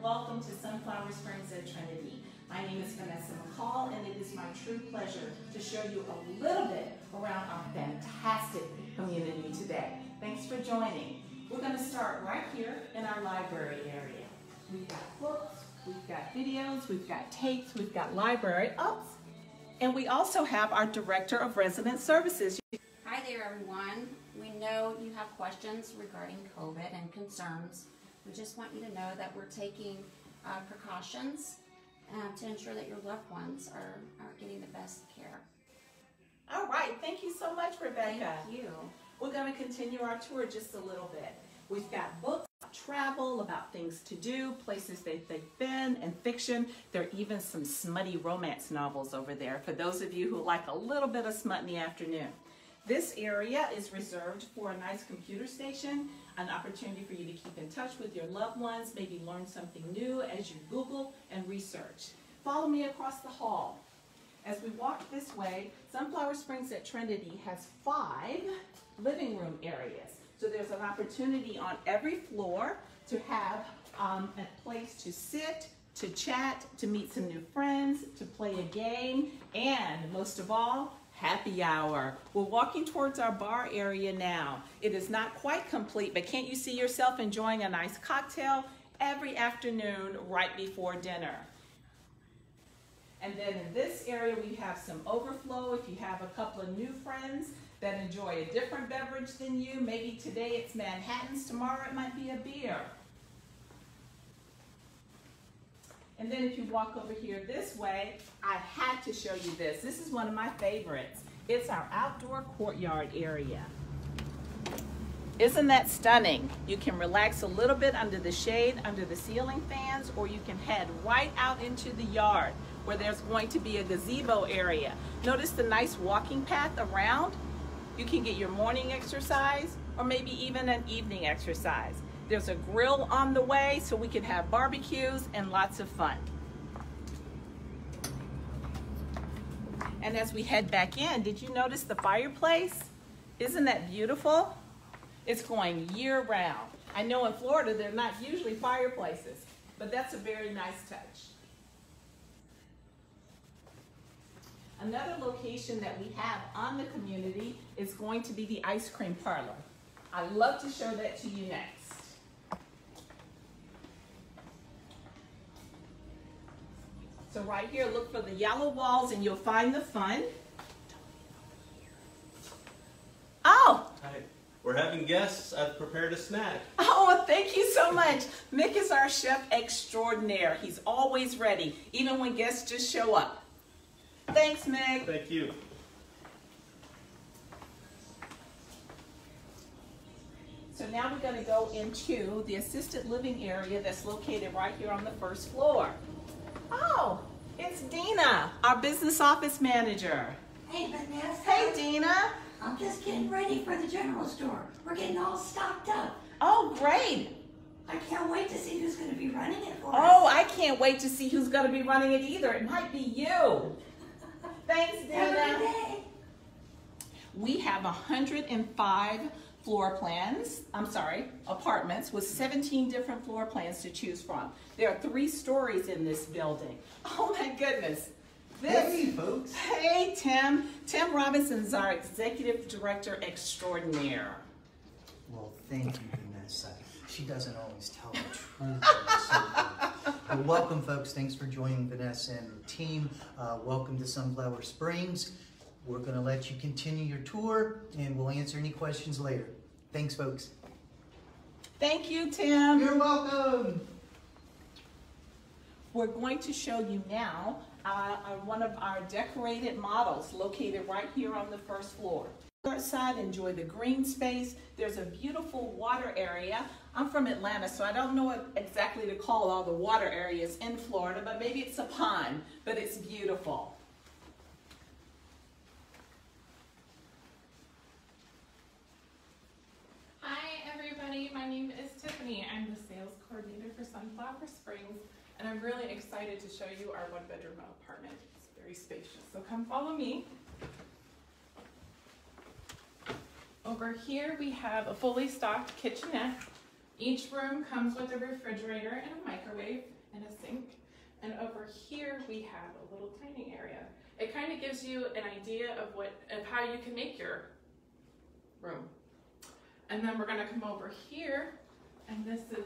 welcome to Sunflower Springs at Trinity. My name is Vanessa McCall, and it is my true pleasure to show you a little bit around our fantastic community today. Thanks for joining. We're going to start right here in our library area. We've got books, we've got videos, we've got tapes, we've got library ups, and we also have our Director of Resident Services. Hi there, everyone. We know you have questions regarding COVID and concerns. We just want you to know that we're taking precautions to ensure that your loved ones are getting the best care. All right, thank you so much, Rebecca. Thank you. We're going to continue our tour just a little bit. We've got books about travel, about things to do, places they've been, and fiction. There are even some smutty romance novels over there for those of you who like a little bit of smut in the afternoon. This area is reserved for a nice computer station, an opportunity for you to keep in touch with your loved ones, maybe learn something new as you Google and research. Follow me across the hall. As we walk this way, Sunflower Springs at Trinity has 5 living room areas. So there's an opportunity on every floor to have a place to sit, to chat, to meet some new friends, to play a game, and most of all, happy hour. We're walking towards our bar area now. It is not quite complete, but can't you see yourself enjoying a nice cocktail every afternoon right before dinner? And then in this area, we have some overflow. If you have a couple of new friends that enjoy a different beverage than you, maybe today it's Manhattans, tomorrow it might be a beer. And then if you walk over here this way, I had to show you this. This is one of my favorites. It's our outdoor courtyard area. Isn't that stunning? You can relax a little bit under the shade, under the ceiling fans, or you can head right out into the yard where there's going to be a gazebo area. Notice the nice walking path around. You can get your morning exercise or maybe even an evening exercise. There's a grill on the way so we can have barbecues and lots of fun. And as we head back in, did you notice the fireplace? Isn't that beautiful? It's going year round. I know in Florida they're not usually fireplaces, but that's a very nice touch. Another location that we have on the community is going to be the ice cream parlor. I'd love to show that to you next. So right here, look for the yellow walls and you'll find the fun. Oh! Hi. We're having guests. I've prepared a snack. Oh, thank you so much. Mick is our chef extraordinaire. He's always ready, even when guests just show up. Thanks, Mick. Thank you. So now we're going to go into the assisted living area that's located right here on the first floor. Oh, it's Dina, our business office manager. Hey, Vanessa. Hey, Dina. I'm just getting ready for the general store. We're getting all stocked up. Oh, great. I can't wait to see who's going to be running it for us. Oh, I can't wait to see who's going to be running it either. It might be you. Thanks, Dina. Have a good day. We have 105 apartments with 17 different floor plans to choose from. There are 3 stories in this building. Oh my goodness. Hey folks. Hey Tim. Tim Robinson is our Executive Director Extraordinaire. Well, thank you, Vanessa. She doesn't always tell the truth. Well, welcome folks. Thanks for joining Vanessa and her team. Welcome to Sunflower Springs. We're going to let you continue your tour, and we'll answer any questions later. Thanks, folks. Thank you, Tim. You're welcome. We're going to show you now one of our decorated models located right here on the first floor. Outside, enjoy the green space. There's a beautiful water area. I'm from Atlanta, so I don't know what exactly to call all the water areas in Florida, but maybe it's a pond, but it's beautiful. My name is Tiffany. I'm the sales coordinator for Sunflower Springs, and I'm really excited to show you our 1-bedroom apartment. It's very spacious, so come follow me. Over here we have a fully stocked kitchenette. Each room comes with a refrigerator and a microwave. and a sink. And over here we have a little dining area. It kind of gives you an idea of how you can make your room. And then we're gonna come over here, and this is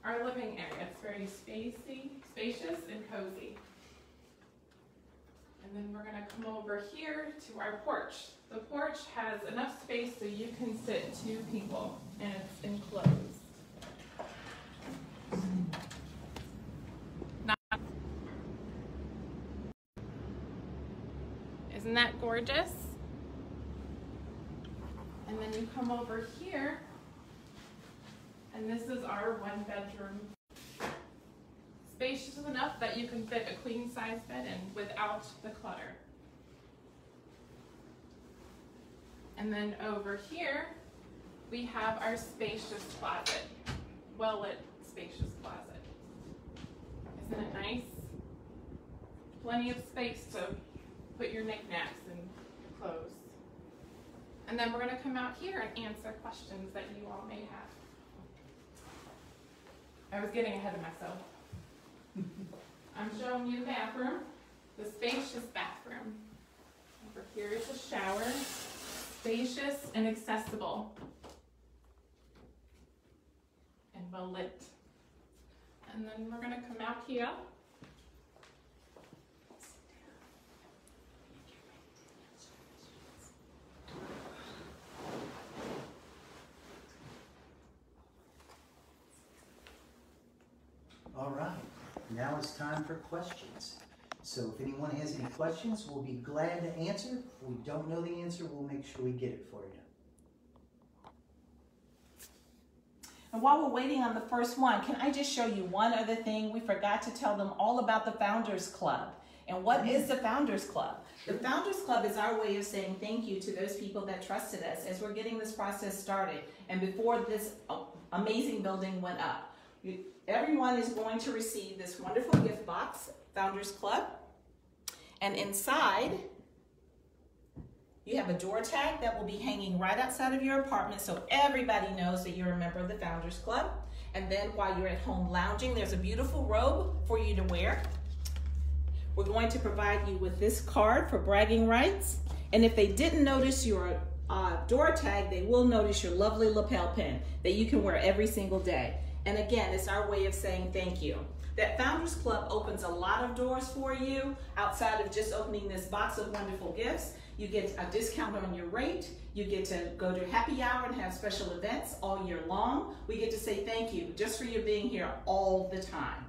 our living area. It's very spacious and cozy. And then we're gonna come over here to our porch. The porch has enough space so you can sit 2 people, and it's enclosed. Isn't that gorgeous? And then you come over here, and this is our 1-bedroom. Spacious enough that you can fit a queen size bed in without the clutter. And then over here, we have our spacious closet, well-lit spacious closet. Isn't it nice? Plenty of space to put your knickknacks and your clothes. And then we're going to come out here and answer questions that you all may have. I was getting ahead of myself. I'm showing you the bathroom, the spacious bathroom. Over here is a shower, spacious and accessible, and well lit. And then we're going to come out here. All right, now it's time for questions. So if anyone has any questions, we'll be glad to answer. If we don't know the answer, we'll make sure we get it for you. And while we're waiting on the first one, can I just show you one other thing? We forgot to tell them all about the Founders Club. And what is the Founders Club? Sure. The Founders Club is our way of saying thank you to those people that trusted us as we're getting this process started and before this amazing building went up. Everyone is going to receive this wonderful gift box, Founders Club. And inside, you have a door tag that will be hanging right outside of your apartment so everybody knows that you're a member of the Founders Club. And then while you're at home lounging, there's a beautiful robe for you to wear. We're going to provide you with this card for bragging rights. And if they didn't notice your door tag, they will notice your lovely lapel pin that you can wear every single day. And again, it's our way of saying thank you. That Founders Club opens a lot of doors for you outside of just opening this box of wonderful gifts. You get a discount on your rate. You get to go to happy hour and have special events all year long. We get to say thank you just for you being here all the time.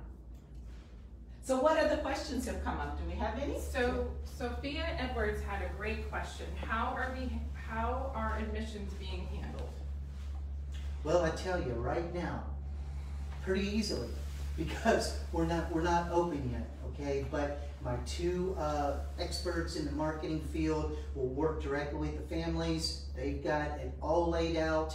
So what other questions have come up? Do we have any? So Sophia Edwards had a great question. How are admissions being handled? Well, I tell you right now, pretty easily, because we're not open yet, okay? But my 2 experts in the marketing field will work directly with the families. They've got it all laid out,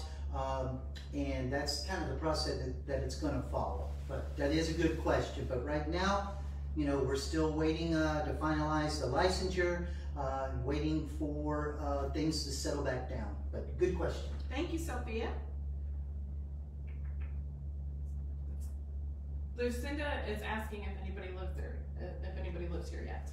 and that's kind of the process that it's going to follow. But that is a good question. But right now, you know, we're still waiting to finalize the licensure, and waiting for things to settle back down. But good question. Thank you, Sophia. Lucinda is asking if anybody lives there, if anybody lives here yet.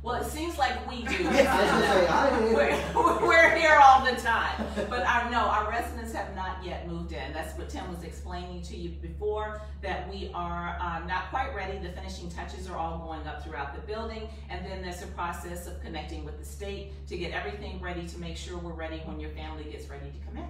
Well, it seems like we do. I do. We're here all the time. But our residents have not yet moved in. That's what Tim was explaining to you before, that we are not quite ready. The finishing touches are all going up throughout the building. And then there's a process of connecting with the state to get everything ready to make sure we're ready when your family gets ready to come in.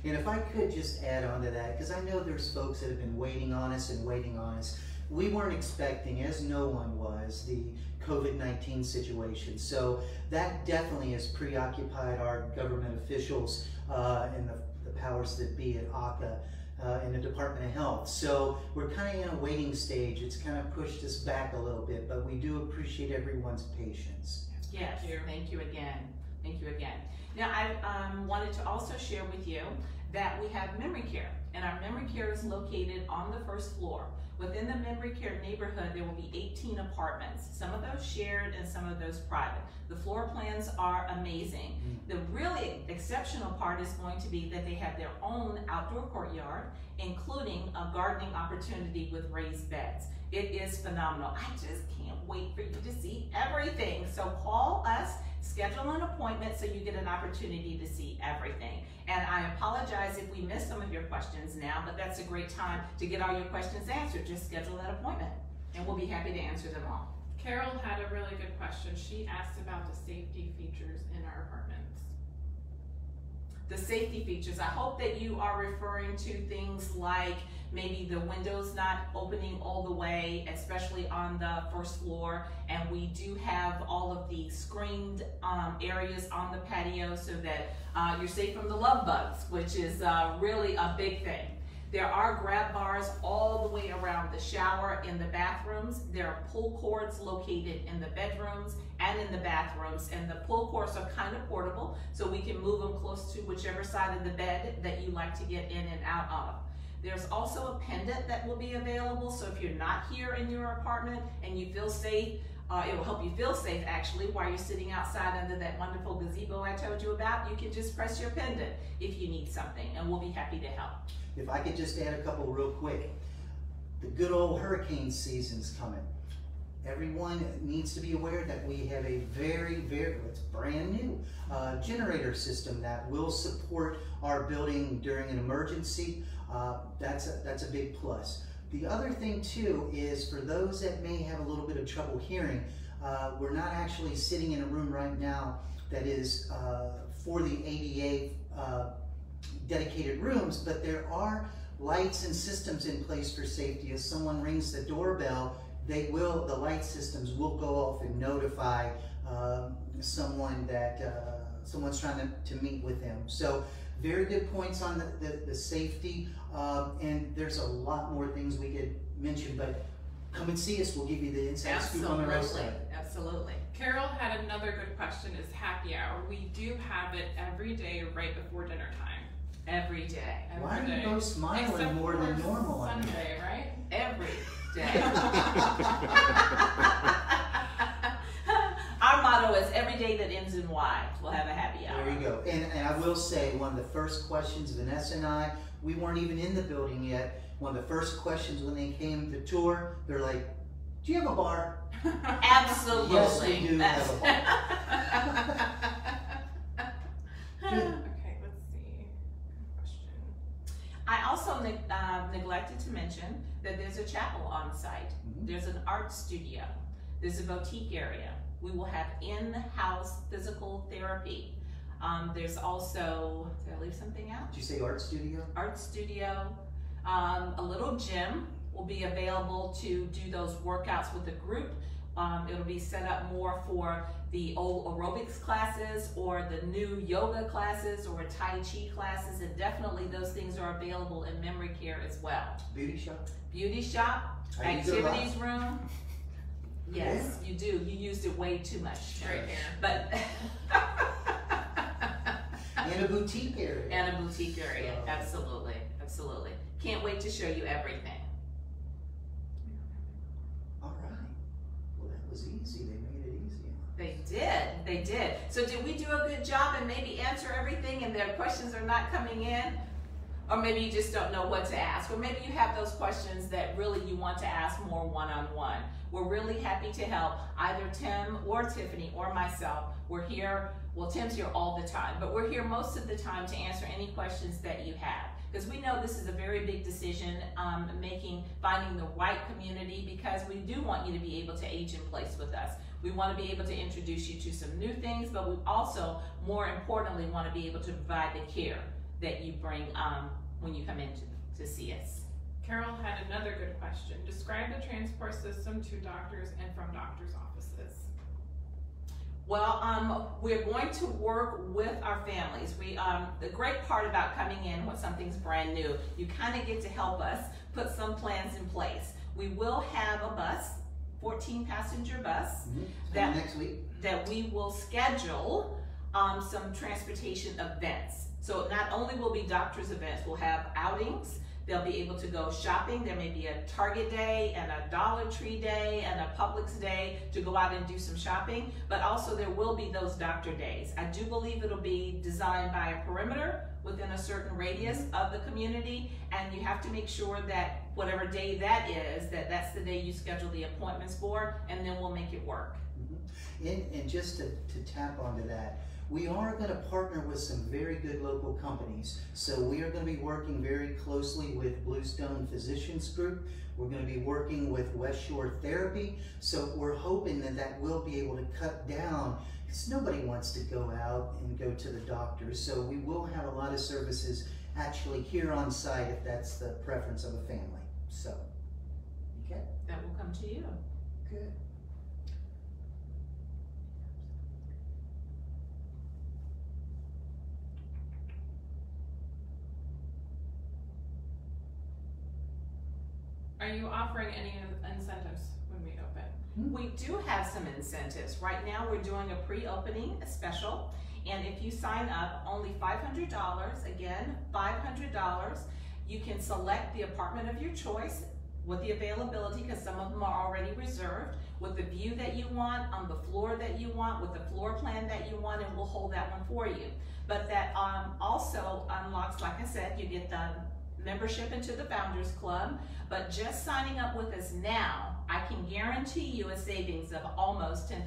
And if I could just add on to that, because I know there's folks that have been waiting on us and waiting on us. We weren't expecting, as no one was, the COVID-19 situation. So that definitely has preoccupied our government officials and the powers that be at ACA in the Department of Health. So we're kind of in a waiting stage. It's kind of pushed us back a little bit, but we do appreciate everyone's patience. Yes, thank you again. Thank you again. Now, I wanted to also share with you that we have memory care, and our memory care is located on the first floor. Within the memory care neighborhood, there will be 18 apartments, some of those shared and some of those private. The floor plans are amazing. The really exceptional part is going to be that they have their own outdoor courtyard, including a gardening opportunity with raised beds. It is phenomenal. I just can't wait for you to see everything. So call us, schedule an appointment so you get an opportunity to see everything. And I apologize if we missed some of your questions now, but that's a great time to get all your questions answered. Just schedule that appointment and we'll be happy to answer them all. Carol had a really good question. She asked about the safety features in our apartments. The safety features, I hope that you are referring to things like maybe the windows not opening all the way, especially on the first floor, and we do have all of the screened areas on the patio so that you're safe from the love bugs, which is really a big thing. There are grab bars all the way around the shower in the bathrooms. There are pull cords located in the bedrooms and in the bathrooms, and the pull cords are kind of portable, so we can move them close to whichever side of the bed that you like to get in and out of. There's also a pendant that will be available, so if you're not here in your apartment and you feel safe, it will help you feel safe actually while you're sitting outside under that wonderful gazebo I told you about. You can just press your pendant if you need something, and we'll be happy to help. If I could just add a couple real quick. The good old hurricane season's coming. Everyone needs to be aware that we have a it's brand new generator system that will support our building during an emergency. That's a big plus. The other thing too is for those that may have a little bit of trouble hearing, we're not actually sitting in a room right now that is for the ADA dedicated rooms, but there are lights and systems in place for safety. If someone rings the doorbell, the light systems will go off and notify someone that someone's trying to meet with them. So very good points on the safety, and there's a lot more things we could mention, but come and see us. We'll give you the inside scoop on the website. Absolutely. Carol had another good question, is happy hour. We do have it every day right before dinner time. Every day. Why are you both smiling more than normal? Sunday, right? Every day. Our motto is every day that ends in Y, we'll have a happy hour. There you go. And I will say, one of the first questions, Vanessa and I, we weren't even in the building yet. One of the first questions when they came to tour, they're like, do you have a bar? Absolutely. Yes, we do have a bar. Okay, let's see. Question. I also neglected to mention that there's a chapel on site. There's an art studio. There's a boutique area. We will have in-house physical therapy. There's also, did I leave something out? Did you say art studio? Art studio. A little gym will be available to do those workouts with a group. It'll be set up more for the old aerobics classes or the new yoga classes or Tai Chi classes, and definitely those things are available in memory care as well. Beauty shop? Beauty shop, activities room. Yes, you do. You used it way too much. Right here. But And a boutique area. And a boutique area, absolutely, absolutely. Can't wait to show you everything. All right. Well, that was easy. They made it easy. They did. So did we do a good job and maybe answer everything and their questions are not coming in? Or maybe you just don't know what to ask. Or maybe you have those questions that really you want to ask more one-on-one. We're really happy to help either Tim or Tiffany or myself. We're here, well, Tim's here all the time, but we're here most of the time to answer any questions that you have. Because we know this is a very big decision, finding the right community, because we do want you to be able to age in place with us. We want to be able to introduce you to some new things, but we also, more importantly, want to be able to provide the care that you bring when you come in to see us. Carol had another good question. Describe the transport system to doctors and from doctors' offices. Well, we're going to work with our families. The great part about coming in when something's brand new, you kind of get to help us put some plans in place. We will have a bus, 14-passenger bus, Next week. that we will schedule some transportation events. So not only will be doctors' events, we'll have outings. They'll be able to go shopping. There may be a Target day and a Dollar Tree day and a Publix day to go out and do some shopping, but also there will be those doctor days. I do believe it'll be designed by a perimeter within a certain radius of the community, and you have to make sure that whatever day that is, that's the day you schedule the appointments for, and then we'll make it work. And just to tap onto that, we are going to partner with some very good local companies. So we are going to be working very closely with Bluestone Physicians Group. We're going to be working with West Shore Therapy. So we're hoping that will be able to cut down, because nobody wants to go out and go to the doctor. So we will have a lot of services actually here on site if that's the preference of a family. So, okay. That will come to you. Good. Are you offering any incentives when we open? We do have some incentives. Right now we're doing a pre-opening special, and if you sign up, only $500, again, $500, you can select the apartment of your choice with the availability, because some of them are already reserved, with the view that you want, on the floor that you want, with the floor plan that you want, and we'll hold that one for you. But that also unlocks, like I said, you get the membership into the Founders Club, but just signing up with us now, I can guarantee you a savings of almost $10,000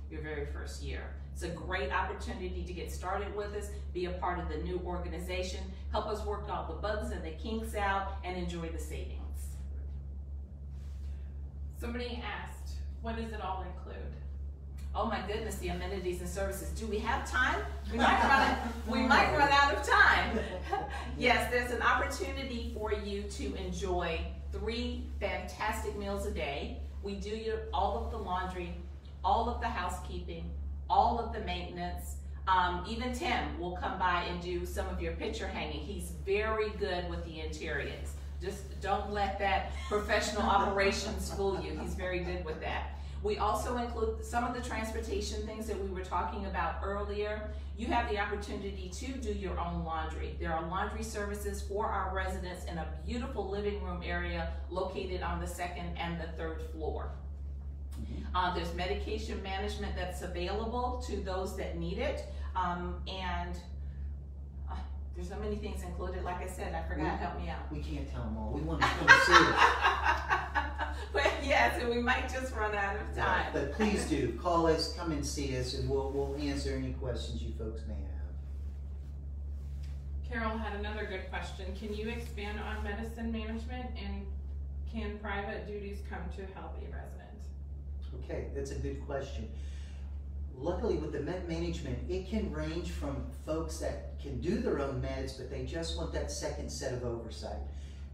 your very first year. It's a great opportunity to get started with us, be a part of the new organization, help us work all the bugs and the kinks out, and enjoy the savings. Somebody asked, what does it all include? Oh my goodness, the amenities and services. Do we have time? We might run out of time. Yes, there's an opportunity for you to enjoy 3 fantastic meals a day. We do all of the laundry, all of the housekeeping, all of the maintenance. Even Tim will come by and do some of your picture hanging. He's very good with the interiors. Just don't let that professional operations fool you. He's very good with that. We also include some of the transportation things that we were talking about earlier. You have the opportunity to do your own laundry. There are laundry services for our residents in a beautiful living room area located on the 2nd and the 3rd floor. There's medication management that's available to those that need it. There's so many things included. Like I said, I forgot, help me out. We can't tell them all. We want to come see it. But yes, and we might just run out of time. But please do call us, come and see us, and we'll answer any questions you folks may have. Carol had another good question. Can you expand on medicine management, and can private duties come to help a resident? Okay, that's a good question. Luckily with the med management, it can range from folks that can do their own meds, but they just want that second set of oversight.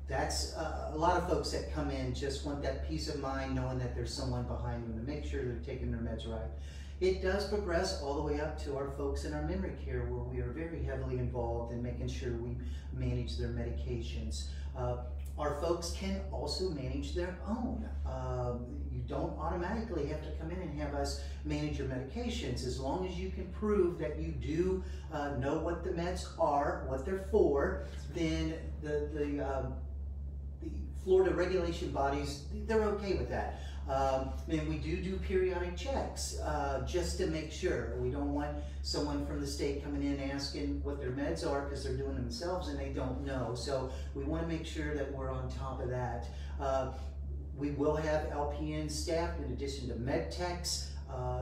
That's a lot of folks that come in just want that peace of mind knowing that there's someone behind them to make sure they're taking their meds right. It does progress all the way up to our folks in our memory care, where we are very heavily involved in making sure we manage their medications. Our folks can also manage their own. You don't automatically have to come in and have us manage your medications. As long as you can prove that you do know what the meds are, what they're for, then the Florida regulation bodies, they're okay with that. And we do periodic checks just to make sure. We don't want someone from the state coming in asking what their meds are because they're doing it themselves and they don't know. So we want to make sure that we're on top of that. We will have LPN staff in addition to med techs.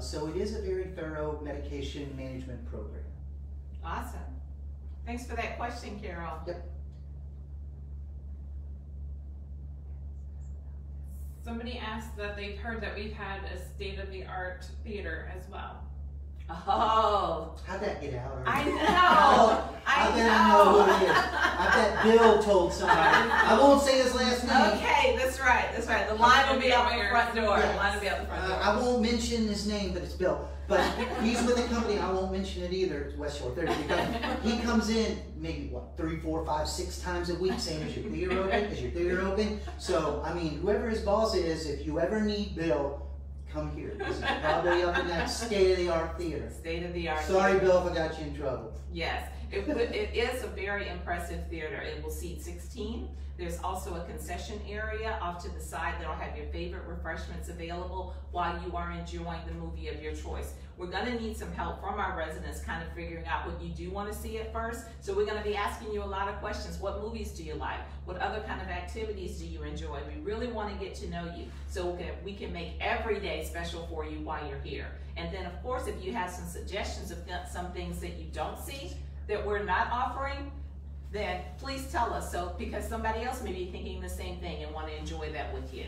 So it is a very thorough medication management program. Awesome. Thanks for that question, Carol. Yep. Somebody asked that they've heard that we've had a state-of-the-art theater as well. Oh. How'd that get out? I know. I know who it is. I bet Bill told somebody. I won't say his last name. Okay, that's right. That's right. The line will be out the front door. Yes. The line will be out the front door. I won't mention his name, but it's Bill. But he's with a company, I won't mention it either, it's West Shore Therapy. He comes in maybe, what, 3, 4, 5, 6 times a week saying, is your theater open? Is your theater open? So, I mean, whoever his boss is, if you ever need Bill, come here. This is probably up in that state-of-the-art theater. State-of-the-art. Sorry, Bill, if I got you in trouble. Yes, it is a very impressive theater. It will seat 16. There's also a concession area off to the side that'll have your favorite refreshments available while you are enjoying the movie of your choice. We're gonna need some help from our residents kind of figuring out what you do wanna see at first. So we're gonna be asking you a lot of questions. What movies do you like? What other kind of activities do you enjoy? We really wanna get to know you so we can make every day special for you while you're here. And then of course, if you have some suggestions of some things that you don't see that we're not offering, then please tell us, so because somebody else may be thinking the same thing and want to enjoy that with you.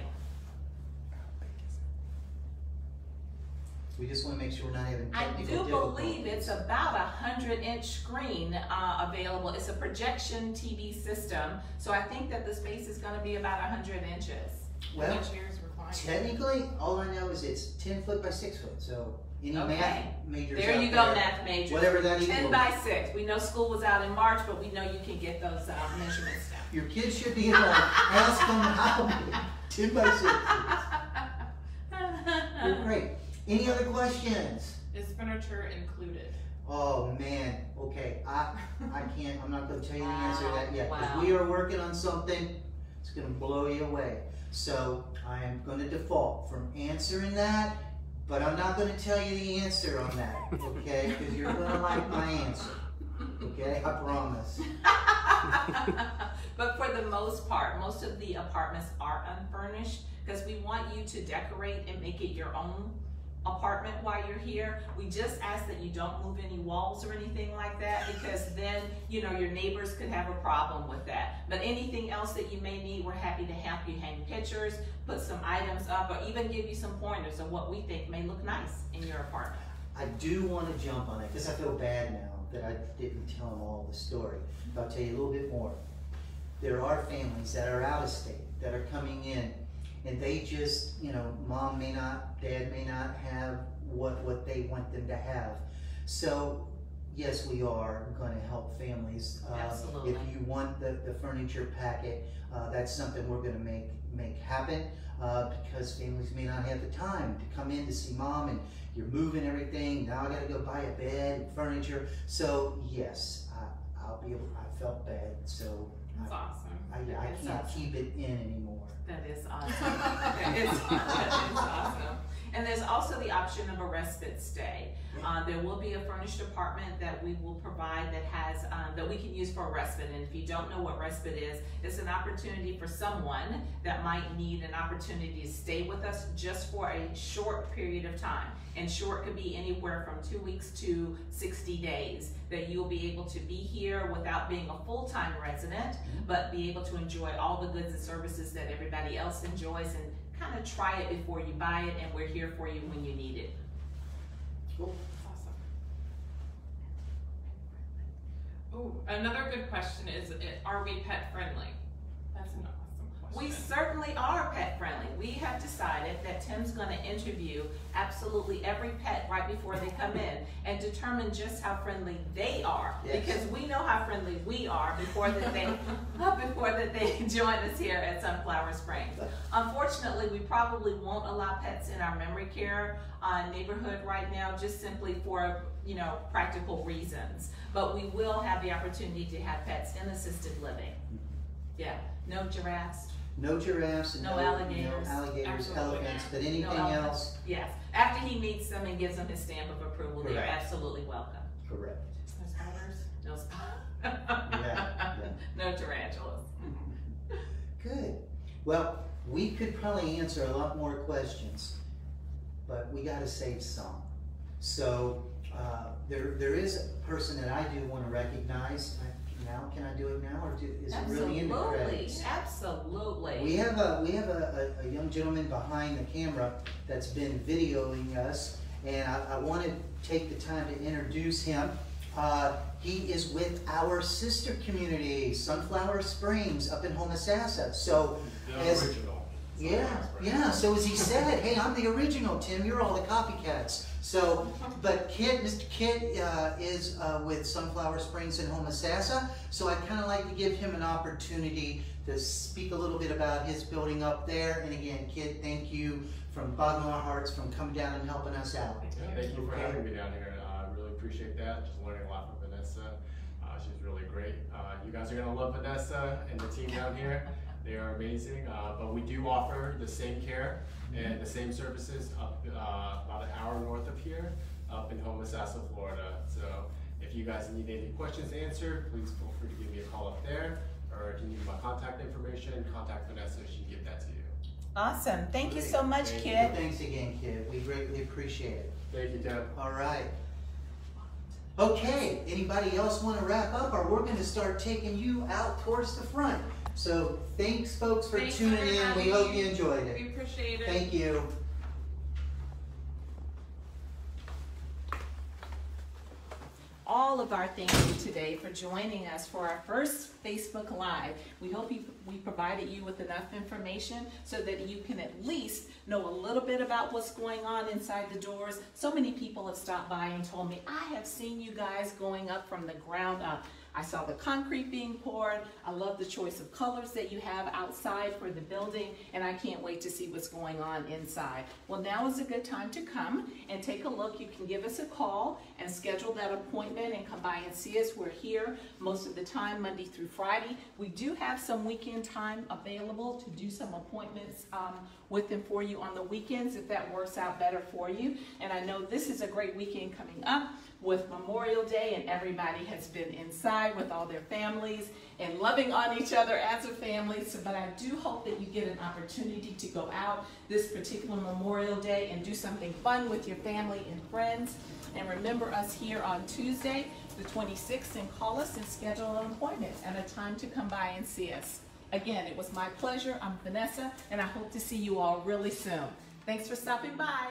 We just want to make sure we're not having I technical do believe it's about 100-inch screen available. It's a projection TV system, so I think that the space is going to be about 100 inches. Well, Chairs recline. technically, all I know is it's 10 foot by 6 foot, so any Okay. math majors There out you go, there, math majors. whatever that 10 equals. by 6. We know school was out in March, but we know you can get those measurements down. Your kids should be able to ask them how many 10 by 6 is. You're great. Any other questions? Is furniture included? Oh man, okay, I can't, I'm not gonna tell you the answer to that yet, because Wow. we are working on something that's gonna blow you away. So I am gonna default from answering that, but I'm not gonna tell you the answer on that, okay? Because you're gonna like my answer, okay? I promise. But for the most part, most of the apartments are unfurnished because we want you to decorate and make it your own apartment while you're here. We just ask that you don't move any walls or anything like that, because then, you know, your neighbors could have a problem with that. But anything else that you may need, we're happy to help you hang pictures, put some items up, or even give you some pointers of what we think may look nice in your apartment. I do want to jump on it because I feel bad now that I didn't tell them all the story. But I'll tell you a little bit more. There are families that are out of state that are coming in, and they just, you know, mom may not, dad may not have what they want them to have. So yes, we are going to help families. Absolutely. If you want the furniture packet, that's something we're going to make happen, because families may not have the time to come in to see mom, and you're moving everything. Now I got to go buy a bed and furniture. So yes, I'll be able. I felt bad, so That's awesome. I That's can't awesome. keep it in anymore. That is awesome. That is awesome. And there's also the option of a respite stay. There will be a furnished apartment that we will provide that has that we can use for a respite. And if you don't know what respite is, it's an opportunity for someone that might need an opportunity to stay with us just for a short period of time. And short could be anywhere from 2 weeks to 60 days, that you'll be able to be here without being a full-time resident, but be able to enjoy all the goods and services that everybody else enjoys, and kind of try it before you buy it, and we're here for you when you need it. Cool. Awesome. Oh, another good question is, are we pet friendly? That's an awesome question. We certainly are pet friendly. We have decided that Tim's going to interview absolutely every pet right before they come in and determine just how friendly they are. Yes. Because we know how friendly we are before that they join us here at Sunflower Springs. Unfortunately, we probably won't allow pets in our memory care neighborhood right now, just simply for, you know, practical reasons. But we will have the opportunity to have pets in assisted living. Yeah, no giraffes. No giraffes and No alligators. no alligators, Absolutely elephants, not. but anything No elephants. else? Yes, after he meets them and gives them his stamp of approval, they are Correct. absolutely welcome. Correct. No spiders? No Yeah. No tarantulas. Good. Well, we could probably answer a lot more questions, but we got to save some. So there is a person that I do want to recognize. Now, can I do it now, or is it really in the credits? Absolutely. We have a young gentleman behind the camera that's been videoing us, and I want to take the time to introduce him. He is with our sister community, Sunflower Springs, up in Homosassa. So, Original. yeah. So as he said, hey, I'm the original, Tim. You're all the copycats. So, but Mr. Kit is with Sunflower Springs in Homosassa, so I'd kind of like to give him an opportunity to speak a little bit about his building up there. And again, Kit, thank you from the bottom of our hearts from coming down and helping us out. Yeah, thank you for having me down here. I really appreciate that. Just learning a lot from Vanessa. She's really great. You guys are going to love Vanessa and the team down here. They are amazing. But we do offer the same care and the same services up about an hour north of here, up in Homosassa, Florida. So if you guys need any questions answered, please feel free to give me a call up there. Or if you need my contact information, contact Vanessa. She can give that to you. Awesome. Thank you so much, Thank Kit. Thanks again, Kit. We greatly appreciate it. Thank you, Tim. All right. Okay, anybody else want to wrap up, or we're going to start taking you out towards the front. So thanks, folks, for Thanks tuning for in. having We hope me. you enjoyed it. We appreciate it. Thank you. All of our thank you today for joining us for our first Facebook Live. We hope we provided you with enough information so that you can at least know a little bit about what's going on inside the doors. So many people have stopped by and told me, I have seen you guys going up from the ground up. I saw the concrete being poured. I love the choice of colors that you have outside for the building, and I can't wait to see what's going on inside. Well, now is a good time to come and take a look. You can give us a call and schedule that appointment and come by and see us. We're here most of the time, Monday through Friday. We do have some weekend time available to do some appointments with them for you on the weekends if that works out better for you. And I know this is a great weekend coming up with Memorial Day, and everybody has been inside with all their families and loving on each other as a family. So, but I do hope that you get an opportunity to go out this particular Memorial Day and do something fun with your family and friends. And remember us here on Tuesday, the 26th, and call us and schedule an appointment and a time to come by and see us. Again, it was my pleasure. I'm Vanessa, and I hope to see you all really soon. Thanks for stopping by.